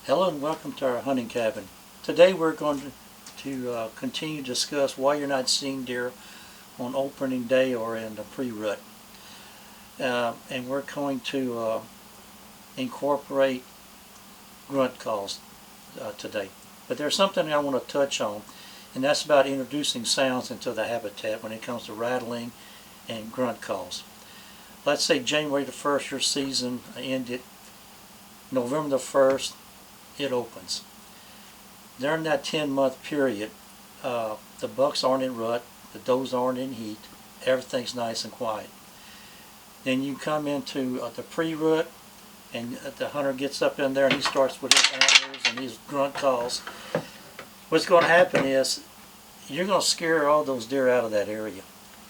Hello and welcome to our hunting cabin. Today we're going to continue to discuss why you're not seeing deer on opening day or in the pre-rut. And we're going to incorporate grunt calls today. But there's something I want to touch on, and that's about introducing sounds into the habitat when it comes to rattling and grunt calls. Let's say January the 1st your season ended, November the 1st it opens. During that 10-month period, the bucks aren't in rut, the does aren't in heat, everything's nice and quiet. Then you come into the pre-rut, and the hunter gets up in there and he starts with his antlers and his grunt calls. What's going to happen is you're going to scare all those deer out of that area.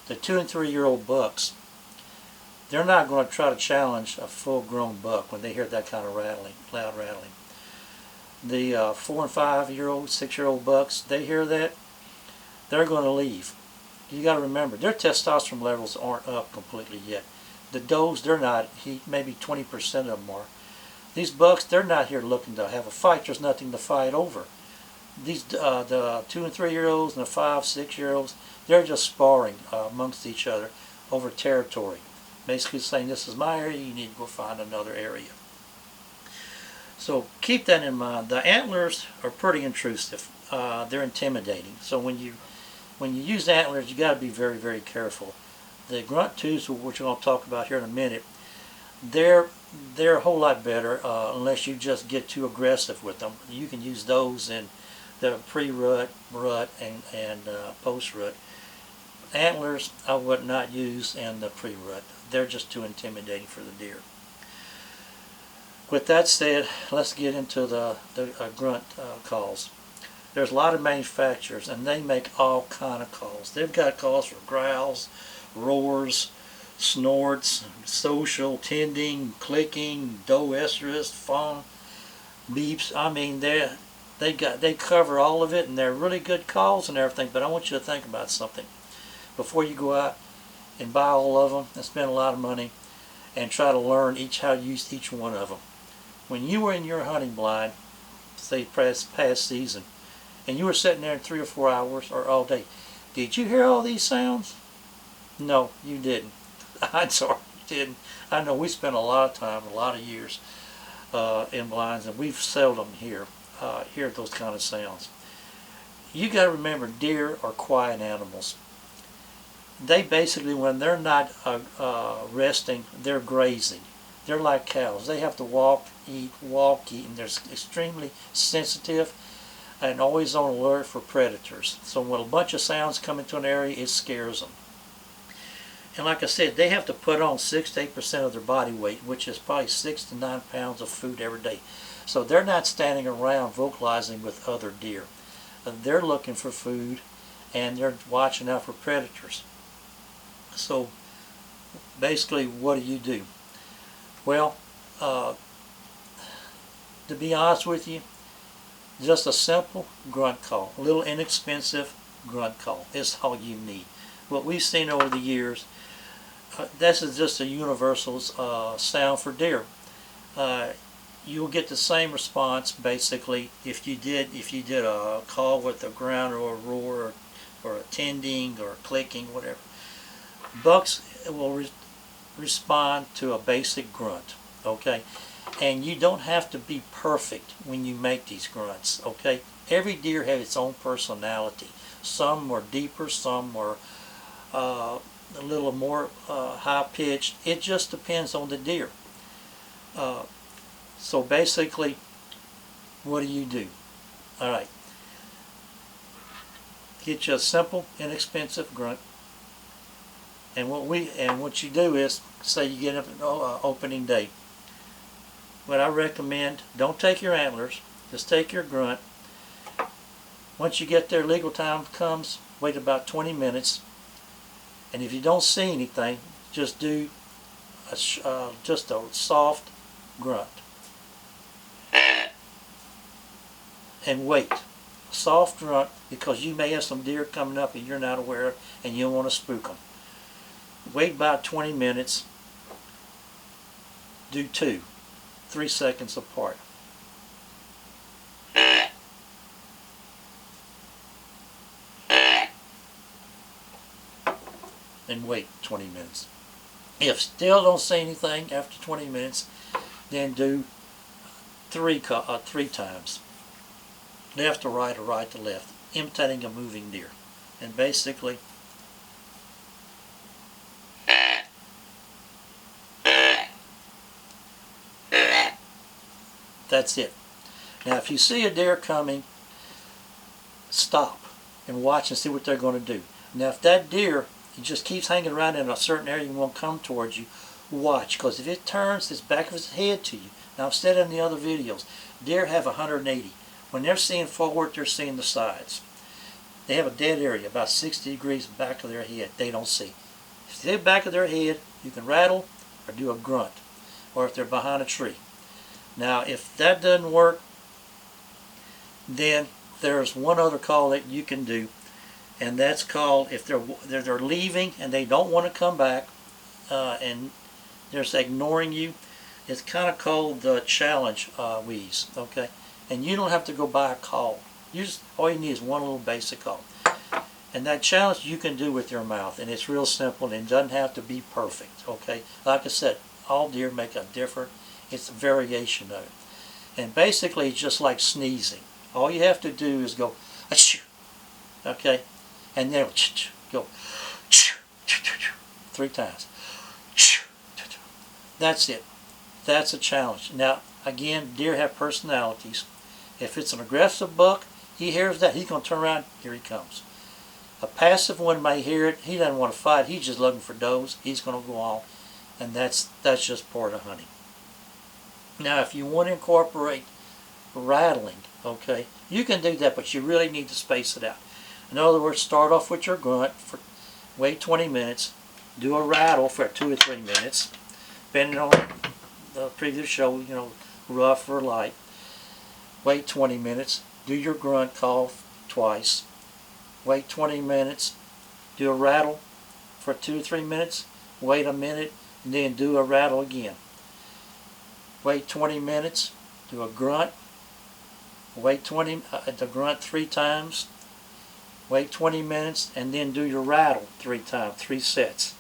The 2- and 3-year-old bucks, they're not going to try to challenge a full-grown buck when they hear that kind of rattling, loud rattling. The 4- and 5-year-old, 6-year-old bucks, they hear that, they're going to leave. You got to remember, their testosterone levels aren't up completely yet. The does, they're not. Maybe 20% of them are. These bucks, they're not here looking to have a fight. There's nothing to fight over. These the 2- and 3-year-olds and the 5-, 6-year-olds, they're just sparring amongst each other over territory. Basically saying, this is my area, you need to go find another area. So keep that in mind. The antlers are pretty intrusive. They're intimidating. So when you use antlers, you got to be very, very careful. The grunt tubes, which we're going to talk about here in a minute, they're a whole lot better unless you just get too aggressive with them. You can use those in the pre-rut, rut, and post-rut. Antlers I would not use in the pre-rut. They're just too intimidating for the deer. With that said, let's get into the grunt calls. There's a lot of manufacturers, and they make all kind of calls. They've got calls for growls, roars, snorts, social, tending, clicking, doe estrus, fawn, beeps. I mean, they cover all of it, and they're really good calls and everything. But I want you to think about something before you go out and buy all of them and spend a lot of money and try to learn how to use each one of them. When you were in your hunting blind, say past season, and you were sitting there in 3 or 4 hours or all day, did you hear all these sounds? No, you didn't. I'm sorry, you didn't. I know we spent a lot of time, a lot of years in blinds, and we've seldom hear those kind of sounds. You got to remember, deer are quiet animals. They basically, when they're not resting, they're grazing. They're like cows. They have to walk, eat, and they're extremely sensitive and always on alert for predators. So when a bunch of sounds come into an area, it scares them. And like I said, they have to put on 6 to 8% of their body weight, which is probably 6 to 9 pounds of food every day. So they're not standing around vocalizing with other deer. They're looking for food, and they're watching out for predators. So basically, what do? Well, to be honest with you, just a simple grunt call, a little inexpensive grunt call is all you need. What we've seen over the years, this is just a universal sound for deer. You'll get the same response basically if you did a call with a ground or a roar or a tending or a clicking, whatever. Bucks will respond to a basic grunt, okay? And you don't have to be perfect when you make these grunts, okay? Every deer has its own personality. Some are deeper, some are a little more high-pitched. It just depends on the deer. So basically, what do? All right. Get you a simple, inexpensive grunt. And what you do is, say you get up on opening day. What I recommend, don't take your antlers, just take your grunt. Once you get there, legal time comes, wait about 20 minutes. And if you don't see anything, just do just a soft grunt. And wait. Soft grunt, because you may have some deer coming up and you're not aware of, and you don't want to spook them. Wait about 20 minutes. Do 2, 3 seconds apart. and wait 20 minutes. If still don't see anything after 20 minutes, then do three times. Left to right or right to left, imitating a moving deer. And basically, that's it. Now if you see a deer coming, stop and watch and see what they're going to do. Now if that deer, he just keeps hanging around in a certain area and won't come towards you, watch, because if it turns its back of its head to you, now I've said in the other videos, deer have 180. When they're seeing forward, they're seeing the sides. They have a dead area about 60 degrees back of their head. They don't see. If they're back of their head, you can rattle or do a grunt, or if they're behind a tree. Now if that doesn't work, then there's one other call that you can do, and that's called if they're leaving and they don't want to come back and they're just ignoring you. It's kind of called the challenge wheeze, okay? And you don't have to go by a call. All you need is one little basic call. And that challenge you can do with your mouth, and it's real simple, and it doesn't have to be perfect, okay? Like I said, all deer make a different, it's a variation of it. And basically it's just like sneezing. All you have to do is go, achoo, okay? And then go, 3 times. That's it. That's a challenge. Now, again, deer have personalities. If it's an aggressive buck, he hears that, he's going to turn around, here he comes. A passive one may hear it, he doesn't want to fight, he's just looking for does, he's going to go on, and that's just part of hunting. Now, if you want to incorporate rattling, okay, you can do that, but you really need to space it out. In other words, start off with your grunt, wait 20 minutes, do a rattle for 2 or 3 minutes, depending on the previous show, you know, rough or light. Wait 20 minutes, do your grunt call twice, wait 20 minutes, do a rattle for 2 or 3 minutes, wait a minute, and then do a rattle again. Wait 20 minutes, do a grunt, wait the grunt 3 times, wait 20 minutes, and then do your rattle 3 times, 3 sets.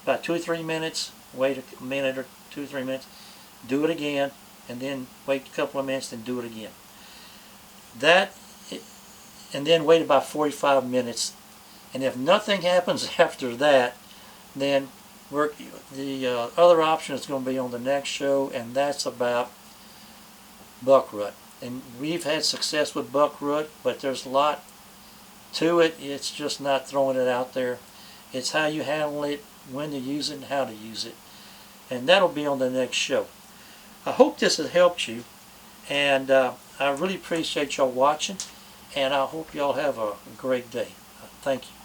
About 2 or 3 minutes, wait a minute or 2 or 3 minutes, do it again, and then wait a couple of minutes, then do it again. And then wait about 45 minutes. And if nothing happens after that, then the other option is going to be on the next show, and that's about buckrut. And we've had success with buckrut, but there's a lot to it. It's just not throwing it out there. It's how you handle it, when to use it, and how to use it. And that'll be on the next show. I hope this has helped you, and I really appreciate y'all watching, and I hope y'all have a great day. Thank you.